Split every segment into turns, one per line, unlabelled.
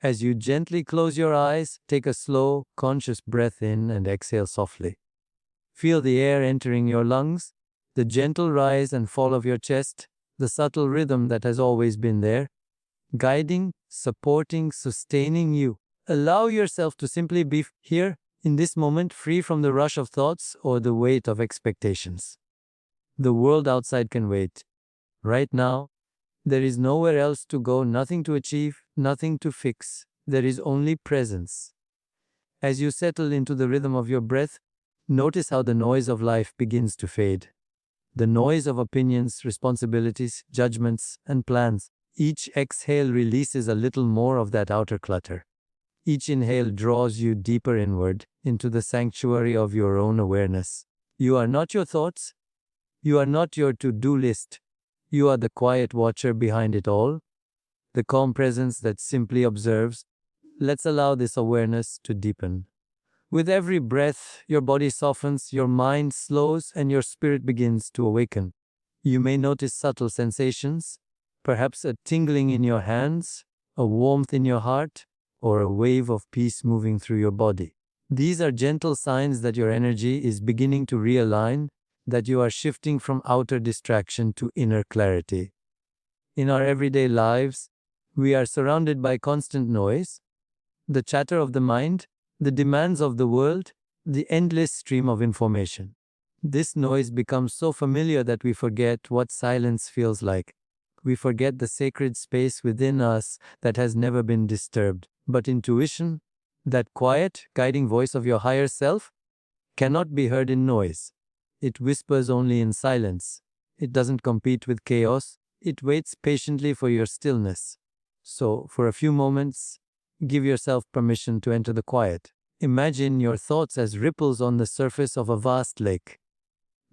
As you gently close your eyes, take a slow, conscious breath in and exhale softly. Feel the air entering your lungs, the gentle rise and fall of your chest, the subtle rhythm that has always been there, guiding, supporting, sustaining you. Allow yourself to simply be here in this moment, free from the rush of thoughts or the weight of expectations. The world outside can wait. Right now, there is nowhere else to go, nothing to achieve, nothing to fix. There is only presence. As you settle into the rhythm of your breath, notice how the noise of life begins to fade. The noise of opinions, responsibilities, judgments, and plans. Each exhale releases a little more of that outer clutter. Each inhale draws you deeper inward, into the sanctuary of your own awareness. You are not your thoughts. You are not your to-do list. You are the quiet watcher behind it all, the calm presence that simply observes. Let's allow this awareness to deepen. With every breath, your body softens, your mind slows, and your spirit begins to awaken. You may notice subtle sensations, perhaps a tingling in your hands, a warmth in your heart, or a wave of peace moving through your body. These are gentle signs that your energy is beginning to realign, that you are shifting from outer distraction to inner clarity. In our everyday lives, we are surrounded by constant noise, the chatter of the mind, the demands of the world, the endless stream of information. This noise becomes so familiar that we forget what silence feels like. We forget the sacred space within us that has never been disturbed. But intuition, that quiet, guiding voice of your higher self, cannot be heard in noise. It whispers only in silence. It doesn't compete with chaos. It waits patiently for your stillness. So, for a few moments, give yourself permission to enter the quiet. Imagine your thoughts as ripples on the surface of a vast lake.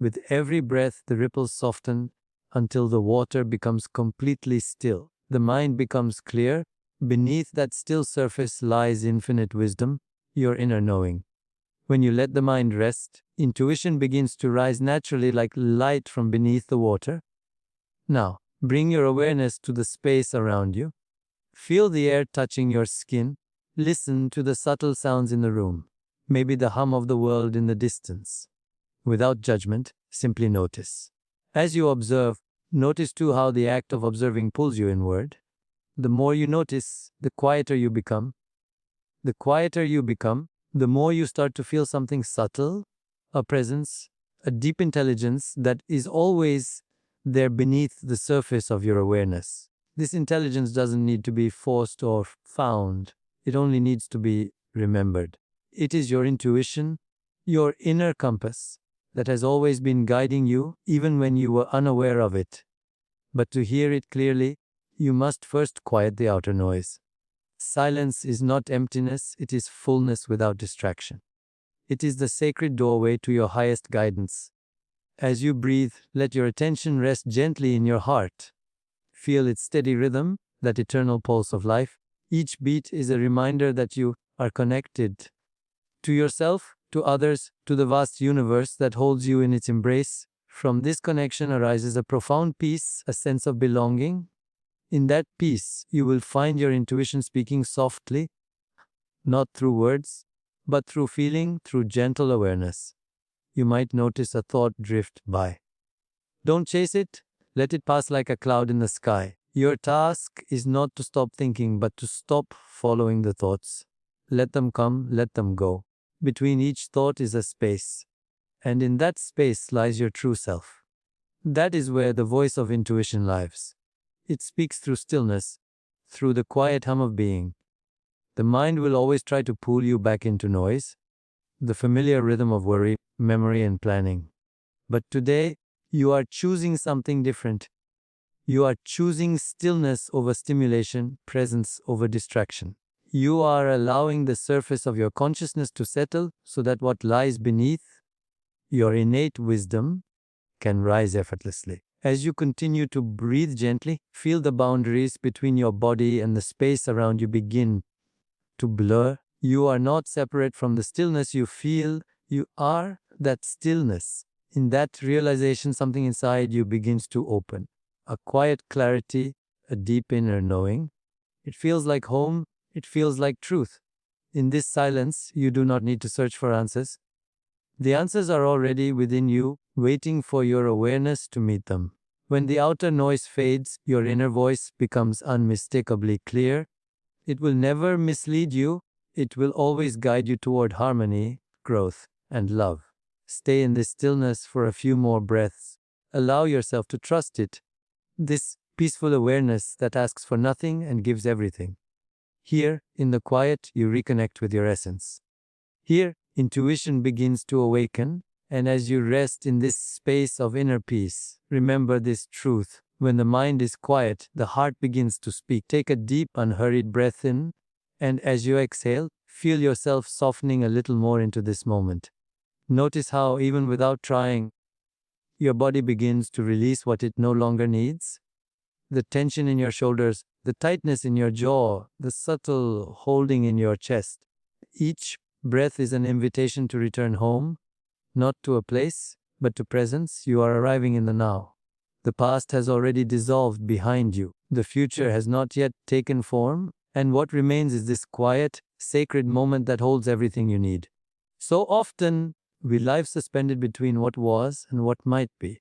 With every breath, the ripples soften until the water becomes completely still. The mind becomes clear. Beneath that still surface lies infinite wisdom, your inner knowing. When you let the mind rest, intuition begins to rise naturally like light from beneath the water. Now, bring your awareness to the space around you. Feel the air touching your skin. Listen to the subtle sounds in the room, maybe the hum of the world in the distance. Without judgment, simply notice. As you observe, notice too how the act of observing pulls you inward. The more you notice, the quieter you become. The quieter you become, the more you start to feel something subtle, a presence, a deep intelligence that is always there beneath the surface of your awareness. This intelligence doesn't need to be forced or found. It only needs to be remembered. It is your intuition, your inner compass, that has always been guiding you even when you were unaware of it. But to hear it clearly, you must first quiet the outer noise. Silence is not emptiness, it is fullness without distraction. It is the sacred doorway to your highest guidance. As you breathe, let your attention rest gently in your heart. Feel its steady rhythm, that eternal pulse of life. Each beat is a reminder that you are connected to yourself, to others, to the vast universe that holds you in its embrace. From this connection arises a profound peace, a sense of belonging. In that peace, you will find your intuition speaking softly, not through words, but through feeling, through gentle awareness. You might notice a thought drift by. Don't chase it, let it pass like a cloud in the sky. Your task is not to stop thinking, but to stop following the thoughts. Let them come, let them go. Between each thought is a space, and in that space lies your true self. That is where the voice of intuition lives. It speaks through stillness, through the quiet hum of being. The mind will always try to pull you back into noise, the familiar rhythm of worry, memory, and planning. But today, you are choosing something different. You are choosing stillness over stimulation, presence over distraction. You are allowing the surface of your consciousness to settle so that what lies beneath, your innate wisdom, can rise effortlessly. As you continue to breathe gently, feel the boundaries between your body and the space around you begin to blur. You are not separate from the stillness you feel. You are that stillness. In that realization, something inside you begins to open. A quiet clarity, a deep inner knowing. It feels like home. It feels like truth. In this silence, you do not need to search for answers. The answers are already within you, waiting for your awareness to meet them. When the outer noise fades, your inner voice becomes unmistakably clear. It will never mislead you. It will always guide you toward harmony, growth, and love. Stay in this stillness for a few more breaths. Allow yourself to trust it. This peaceful awareness that asks for nothing and gives everything. Here, in the quiet, you reconnect with your essence. Here, intuition begins to awaken, and as you rest in this space of inner peace, remember this truth. When the mind is quiet, the heart begins to speak. Take a deep, unhurried breath in, and as you exhale, feel yourself softening a little more into this moment. Notice how, even without trying, your body begins to release what it no longer needs. The tension in your shoulders, the tightness in your jaw, the subtle holding in your chest. Each breath is an invitation to return home, not to a place, but to presence. You are arriving in the now. The past has already dissolved behind you. The future has not yet taken form, and what remains is this quiet, sacred moment that holds everything you need. So often, we live suspended between what was and what might be.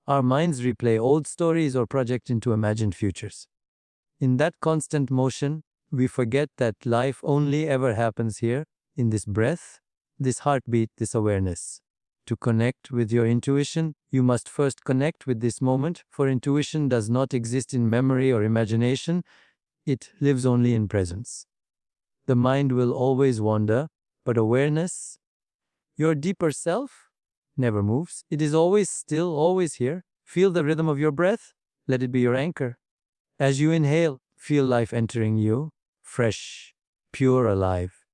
Our minds replay old stories or project into imagined futures. In that constant motion, we forget that life only ever happens here, in this breath, this heartbeat, this awareness. To connect with your intuition, you must first connect with this moment, for intuition does not exist in memory or imagination, it lives only in presence. The mind will always wander, but awareness, your deeper self, never moves. It is always still, always here. Feel the rhythm of your breath, let it be your anchor. As you inhale, feel life entering you, fresh, pure, alive.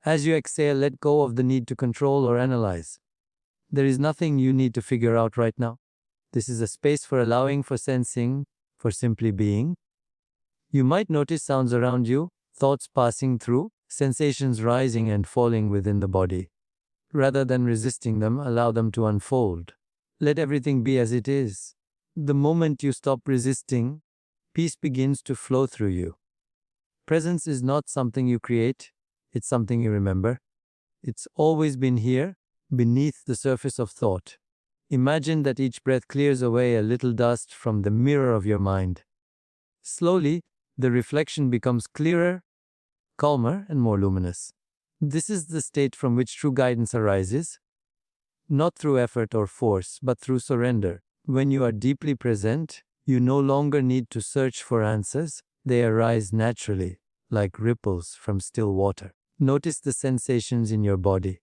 As you exhale, let go of the need to control or analyze. There is nothing you need to figure out right now. This is a space for allowing, for sensing, for simply being. You might notice sounds around you, thoughts passing through, sensations rising and falling within the body. Rather than resisting them, allow them to unfold. Let everything be as it is. The moment you stop resisting, peace begins to flow through you. Presence is not something you create, it's something you remember. It's always been here, beneath the surface of thought. Imagine that each breath clears away a little dust from the mirror of your mind. Slowly, the reflection becomes clearer, calmer, and more luminous. This is the state from which true guidance arises, not through effort or force, but through surrender. When you are deeply present, you no longer need to search for answers. They arise naturally, like ripples from still water. Notice the sensations in your body.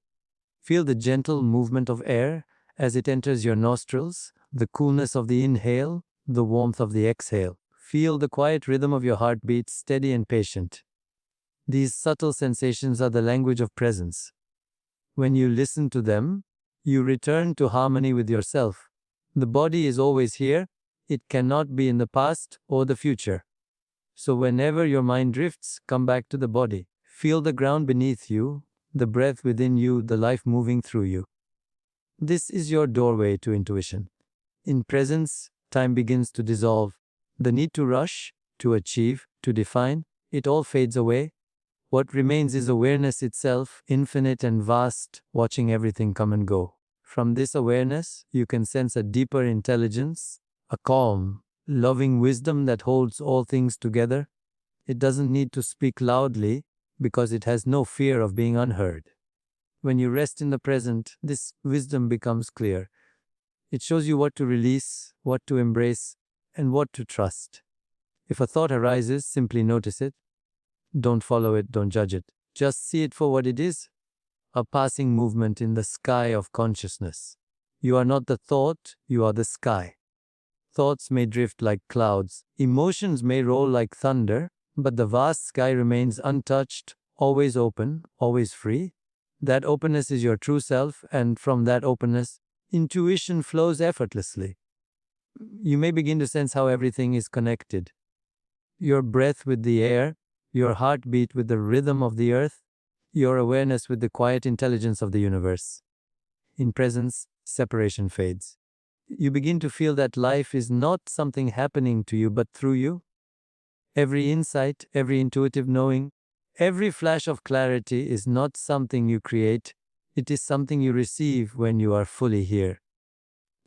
Feel the gentle movement of air as it enters your nostrils, the coolness of the inhale, the warmth of the exhale. Feel the quiet rhythm of your heartbeat, steady and patient. These subtle sensations are the language of presence. When you listen to them, you return to harmony with yourself. The body is always here. It cannot be in the past or the future. So whenever your mind drifts, come back to the body. Feel the ground beneath you, the breath within you, the life moving through you. This is your doorway to intuition. In presence, time begins to dissolve. The need to rush, to achieve, to define, it all fades away. What remains is awareness itself, infinite and vast, watching everything come and go. From this awareness, you can sense a deeper intelligence, a calm, loving wisdom that holds all things together. It doesn't need to speak loudly because it has no fear of being unheard. When you rest in the present, this wisdom becomes clear. It shows you what to release, what to embrace, and what to trust. If a thought arises, simply notice it. Don't follow it, don't judge it. Just see it for what it is, a passing movement in the sky of consciousness. You are not the thought, you are the sky. Thoughts may drift like clouds, emotions may roll like thunder, but the vast sky remains untouched, always open, always free. That openness is your true self, and from that openness, intuition flows effortlessly. You may begin to sense how everything is connected. Your breath with the air, your heartbeat with the rhythm of the earth, your awareness with the quiet intelligence of the universe. In presence, separation fades. You begin to feel that life is not something happening to you but through you. Every insight, every intuitive knowing, Every flash of clarity is not something you create, it is something you receive when you are fully here.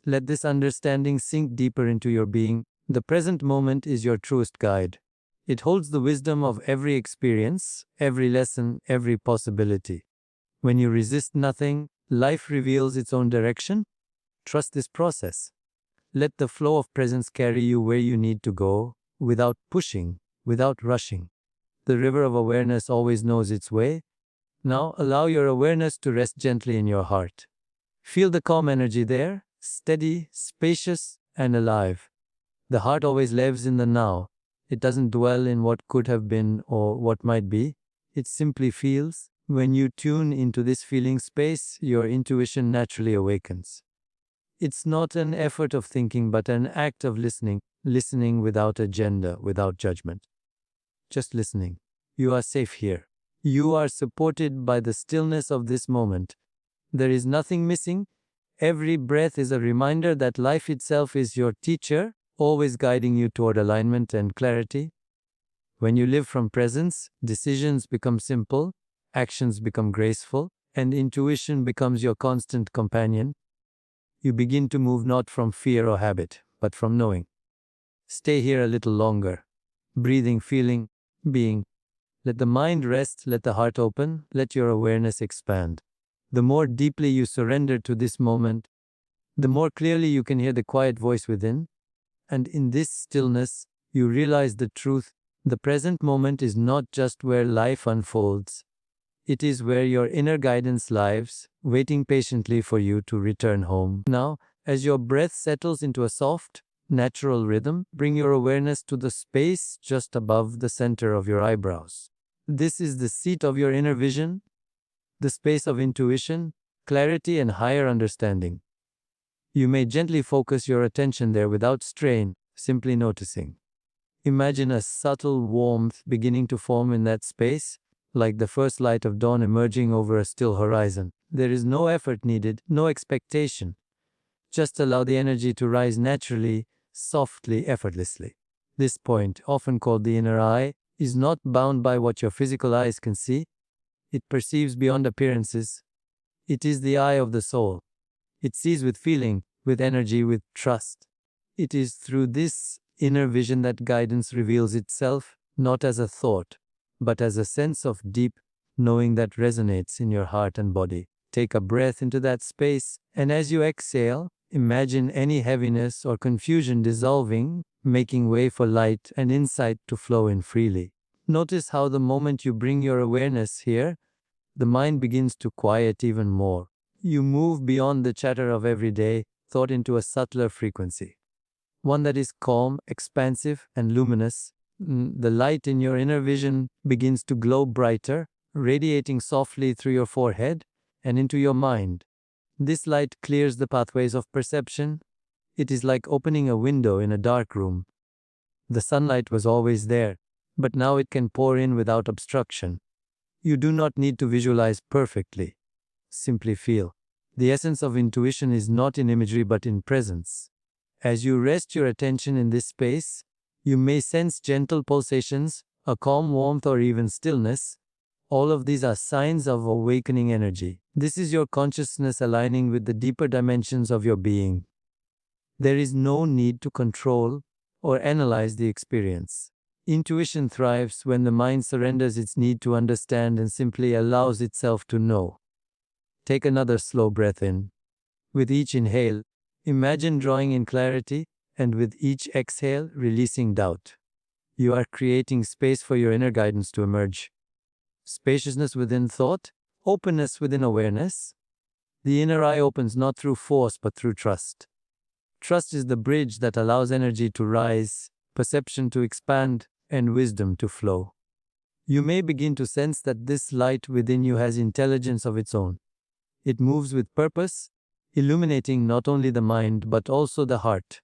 Let this understanding sink deeper into your being. The present moment is your truest guide. It holds the wisdom of every experience, every lesson, every possibility. When you resist nothing, life reveals its own direction. Trust this process. Let the flow of presence carry you where you need to go, without pushing, without rushing. The river of awareness always knows its way. Now allow your awareness to rest gently in your heart. Feel the calm energy there, steady, spacious, and alive. The heart always lives in the now. It doesn't dwell in what could have been or what might be. It simply feels. When you tune into this feeling space, your intuition naturally awakens. It's not an effort of thinking, but an act of listening, listening without agenda, without judgment. Just listening. You are safe here. You are supported by the stillness of this moment. There is nothing missing. Every breath is a reminder that life itself is your teacher, always guiding you toward alignment and clarity. When you live from presence, decisions become simple, actions become graceful, and intuition becomes your constant companion. You begin to move not from fear or habit, but from knowing. Stay here a little longer. Breathing, feeling, being. Let the mind rest, let the heart open, let your awareness expand. The more deeply you surrender to this moment, the more clearly you can hear the quiet voice within. And in this stillness, you realize the truth. The present moment is not just where life unfolds. It is where your inner guidance lives, waiting patiently for you to return home. Now, as your breath settles into a soft, natural rhythm, bring your awareness to the space just above the center of your eyebrows. This is the seat of your inner vision, the space of intuition, clarity, and higher understanding. You may gently focus your attention there without strain, simply noticing. Imagine a subtle warmth beginning to form in that space, like the first light of dawn emerging over a still horizon. There is no effort needed, no expectation. Just allow the energy to rise naturally, softly, effortlessly. This point, often called the inner eye, is not bound by what your physical eyes can see. It perceives beyond appearances. It is the eye of the soul. It sees with feeling, with energy, with trust. It is through this inner vision that guidance reveals itself, not as a thought, but as a sense of deep knowing that resonates in your heart and body. Take a breath into that space, and as you exhale, imagine any heaviness or confusion dissolving, making way for light and insight to flow in freely. Notice how the moment you bring your awareness here, the mind begins to quiet even more. You move beyond the chatter of everyday thought into a subtler frequency, one that is calm, expansive, and luminous. The light in your inner vision begins to glow brighter, radiating softly through your forehead and into your mind. This light clears the pathways of perception. It is like opening a window in a dark room. The sunlight was always there, but now it can pour in without obstruction. You do not need to visualize perfectly. Simply feel. The essence of intuition is not in imagery but in presence. As you rest your attention in this space, you may sense gentle pulsations, a calm warmth, or even stillness. All of these are signs of awakening energy. This is your consciousness aligning with the deeper dimensions of your being. There is no need to control or analyze the experience. Intuition thrives when the mind surrenders its need to understand and simply allows itself to know. Take another slow breath in. With each inhale, imagine drawing in clarity, and with each exhale, releasing doubt. You are creating space for your inner guidance to emerge. Spaciousness within thought, openness within awareness. The inner eye opens not through force but through trust. Trust is the bridge that allows energy to rise, perception to expand, and wisdom to flow. You may begin to sense that this light within you has intelligence of its own. It moves with purpose, illuminating not only the mind but also the heart.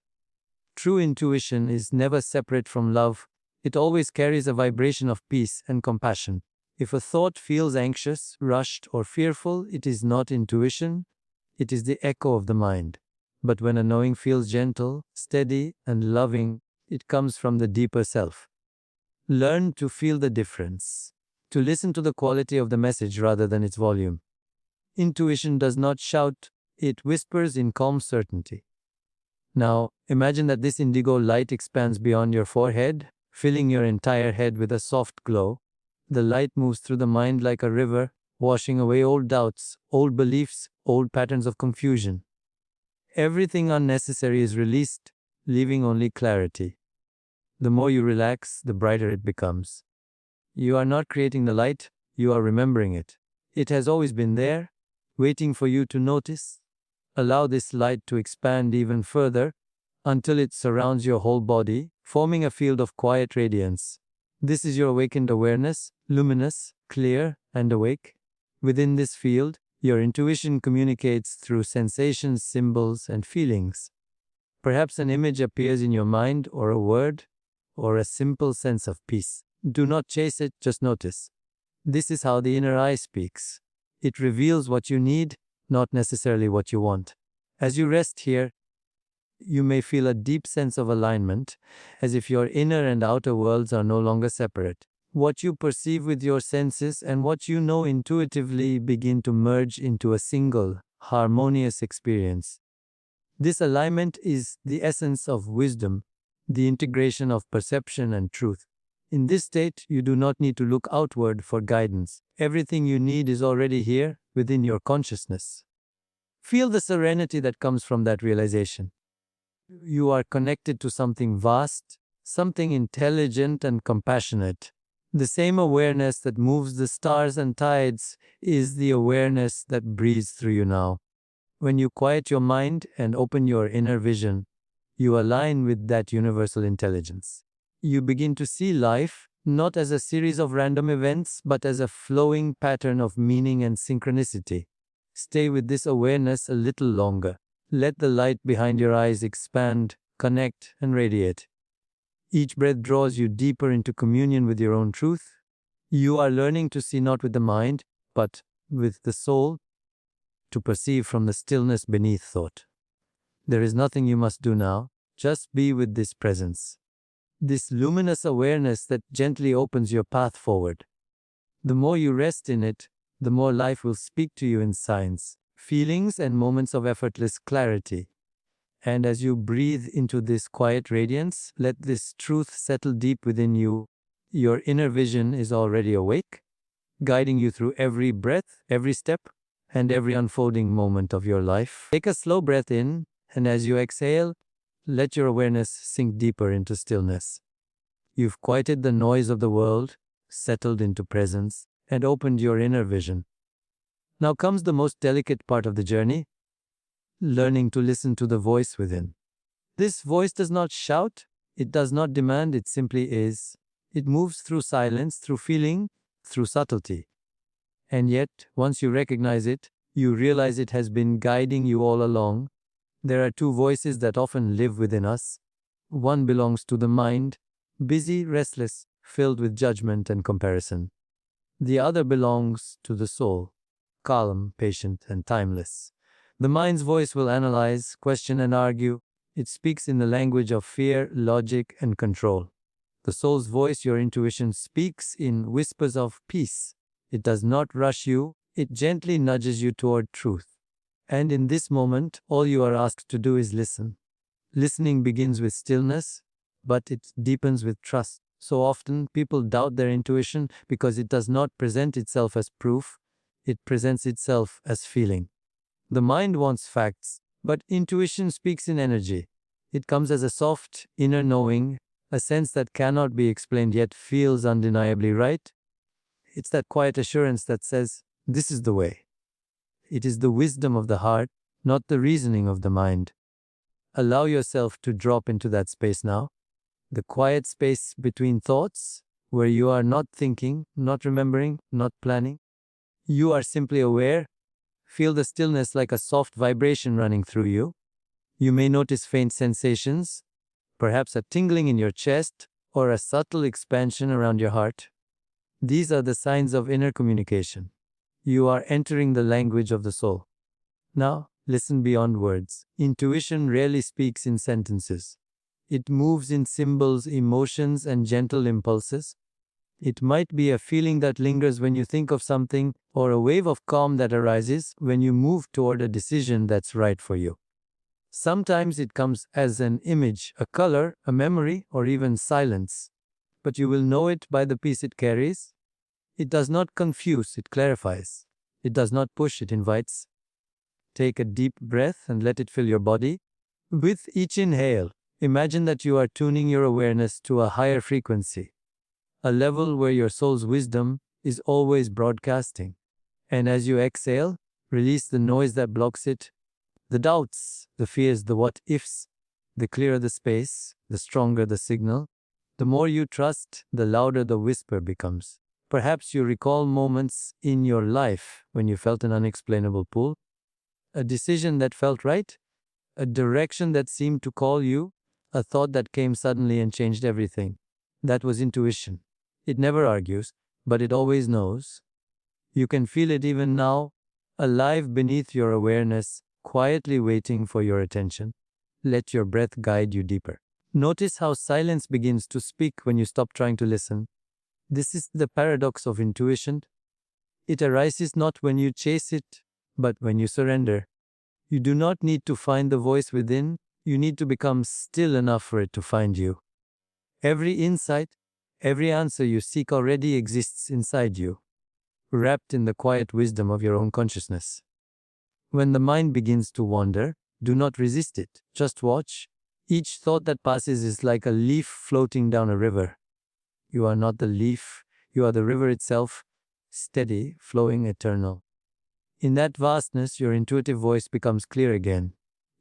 True intuition is never separate from love. It always carries a vibration of peace and compassion. If a thought feels anxious, rushed, or fearful, it is not intuition, it is the echo of the mind. But when a knowing feels gentle, steady, and loving, it comes from the deeper self. Learn to feel the difference, to listen to the quality of the message rather than its volume. Intuition does not shout, it whispers in calm certainty. Now, imagine that this indigo light expands beyond your forehead, filling your entire head with a soft glow. The light moves through the mind like a river, washing away old doubts, old beliefs, old patterns of confusion. Everything unnecessary is released, leaving only clarity. The more you relax, the brighter it becomes. You are not creating the light, you are remembering it. It has always been there, waiting for you to notice. Allow this light to expand even further until it surrounds your whole body, forming a field of quiet radiance. This is your awakened awareness, luminous, clear, and awake. Within this field, your intuition communicates through sensations, symbols, and feelings. Perhaps an image appears in your mind, or a word, or a simple sense of peace. Do not chase it, just notice. This is how the inner eye speaks. It reveals what you need, not necessarily what you want. As you rest here, you may feel a deep sense of alignment, as if your inner and outer worlds are no longer separate. What you perceive with your senses and what you know intuitively begin to merge into a single, harmonious experience. This alignment is the essence of wisdom, the integration of perception and truth. In this state, you do not need to look outward for guidance. Everything you need is already here, within your consciousness. Feel the serenity that comes from that realization. You are connected to something vast, something intelligent and compassionate. The same awareness that moves the stars and tides is the awareness that breathes through you now. When you quiet your mind and open your inner vision, you align with that universal intelligence. You begin to see life not as a series of random events, but as a flowing pattern of meaning and synchronicity. Stay with this awareness a little longer. Let the light behind your eyes expand, connect, and radiate. Each breath draws you deeper into communion with your own truth. You are learning to see not with the mind, but with the soul, to perceive from the stillness beneath thought. There is nothing you must do now, just be with this presence. This luminous awareness that gently opens your path forward. The more you rest in it, the more life will speak to you in signs, feelings, and moments of effortless clarity. And as you breathe into this quiet radiance, let this truth settle deep within you. Your inner vision is already awake, guiding you through every breath, every step, and every unfolding moment of your life. Take a slow breath in, and as you exhale, let your awareness sink deeper into stillness. You've quieted the noise of the world, settled into presence, and opened your inner vision. Now comes the most delicate part of the journey, learning to listen to the voice within. This voice does not shout, it does not demand, it simply is. It moves through silence, through feeling, through subtlety. And yet, once you recognize it, you realize it has been guiding you all along. There are two voices that often live within us. One belongs to the mind, busy, restless, filled with judgment and comparison. The other belongs to the soul, calm, patient, and timeless. The mind's voice will analyze, question, and argue. It speaks in the language of fear, logic, and control. The soul's voice, your intuition, speaks in whispers of peace. It does not rush you, it gently nudges you toward truth. And in this moment, all you are asked to do is listen. Listening begins with stillness, but it deepens with trust. So often, people doubt their intuition because it does not present itself as proof, it presents itself as feeling. The mind wants facts, but intuition speaks in energy. It comes as a soft, inner knowing, a sense that cannot be explained yet feels undeniably right. It's that quiet assurance that says, this is the way. It is the wisdom of the heart, not the reasoning of the mind. Allow yourself to drop into that space now. The quiet space between thoughts, where you are not thinking, not remembering, not planning. You are simply aware. Feel the stillness like a soft vibration running through you. You may notice faint sensations, perhaps a tingling in your chest or a subtle expansion around your heart. These are the signs of inner communication. You are entering the language of the soul. Now, listen beyond words. Intuition rarely speaks in sentences. It moves in symbols, emotions, and gentle impulses. It might be a feeling that lingers when you think of something, or a wave of calm that arises when you move toward a decision that's right for you. Sometimes it comes as an image, a color, a memory, or even silence. But you will know it by the peace it carries. It does not confuse, it clarifies. It does not push, it invites. Take a deep breath and let it fill your body. With each inhale, imagine that you are tuning your awareness to a higher frequency, a level where your soul's wisdom is always broadcasting. And as you exhale, release the noise that blocks it, the doubts, the fears, the what ifs. The clearer the space, the stronger the signal. The more you trust, the louder the whisper becomes. Perhaps you recall moments in your life when you felt an unexplainable pull, a decision that felt right, a direction that seemed to call you, a thought that came suddenly and changed everything. That was intuition. It never argues, but it always knows. You can feel it even now, alive beneath your awareness, quietly waiting for your attention. Let your breath guide you deeper. Notice how silence begins to speak when you stop trying to listen. This is the paradox of intuition. It arises not when you chase it, but when you surrender. You do not need to find the voice within, you need to become still enough for it to find you. Every insight, every answer you seek already exists inside you, wrapped in the quiet wisdom of your own consciousness. When the mind begins to wander, do not resist it, just watch. Each thought that passes is like a leaf floating down a river. You are not the leaf, you are the river itself, steady, flowing, eternal. In that vastness, your intuitive voice becomes clear again.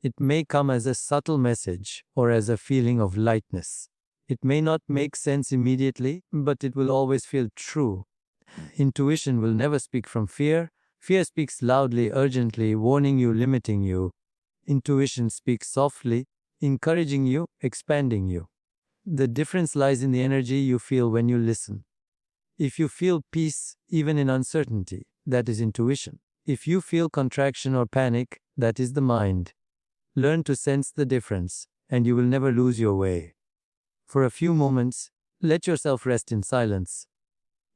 It may come as a subtle message or as a feeling of lightness. It may not make sense immediately, but it will always feel true. Intuition will never speak from fear. Fear speaks loudly, urgently, warning you, limiting you. Intuition speaks softly, encouraging you, expanding you. The difference lies in the energy you feel when you listen. If you feel peace, even in uncertainty, that is intuition. If you feel contraction or panic, that is the mind. Learn to sense the difference, and you will never lose your way. For a few moments, let yourself rest in silence.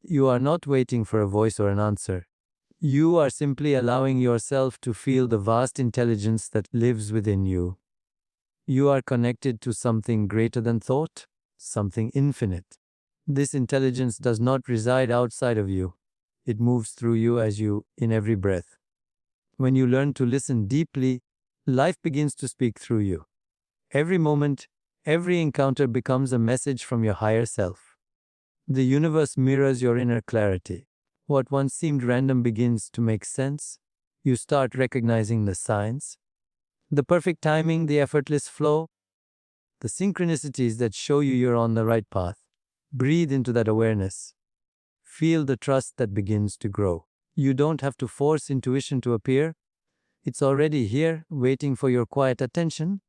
You are not waiting for a voice or an answer. You are simply allowing yourself to feel the vast intelligence that lives within you. You are connected to something greater than thought, something infinite. This intelligence does not reside outside of you. It moves through you as you, in every breath. When you learn to listen deeply, life begins to speak through you. Every moment, every encounter becomes a message from your higher self. The universe mirrors your inner clarity. What once seemed random begins to make sense. You start recognizing the signs, the perfect timing, the effortless flow, the synchronicities that show you you're on the right path. Breathe into that awareness. Feel the trust that begins to grow. You don't have to force intuition to appear. It's already here, waiting for your quiet attention.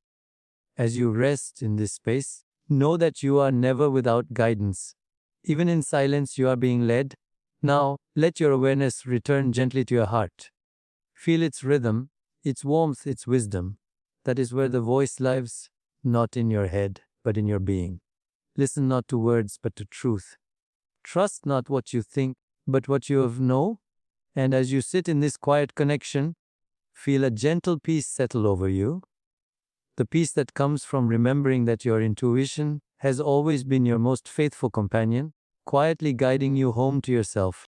As you rest in this space, know that you are never without guidance. Even in silence, you are being led. Now, let your awareness return gently to your heart. Feel its rhythm, its warmth, its wisdom. That is where the voice lives, not in your head, but in your being. Listen not to words, but to truth. Trust not what you think, but what you know. And as you sit in this quiet connection, feel a gentle peace settle over you. The peace that comes from remembering that your intuition has always been your most faithful companion, quietly guiding you home to yourself.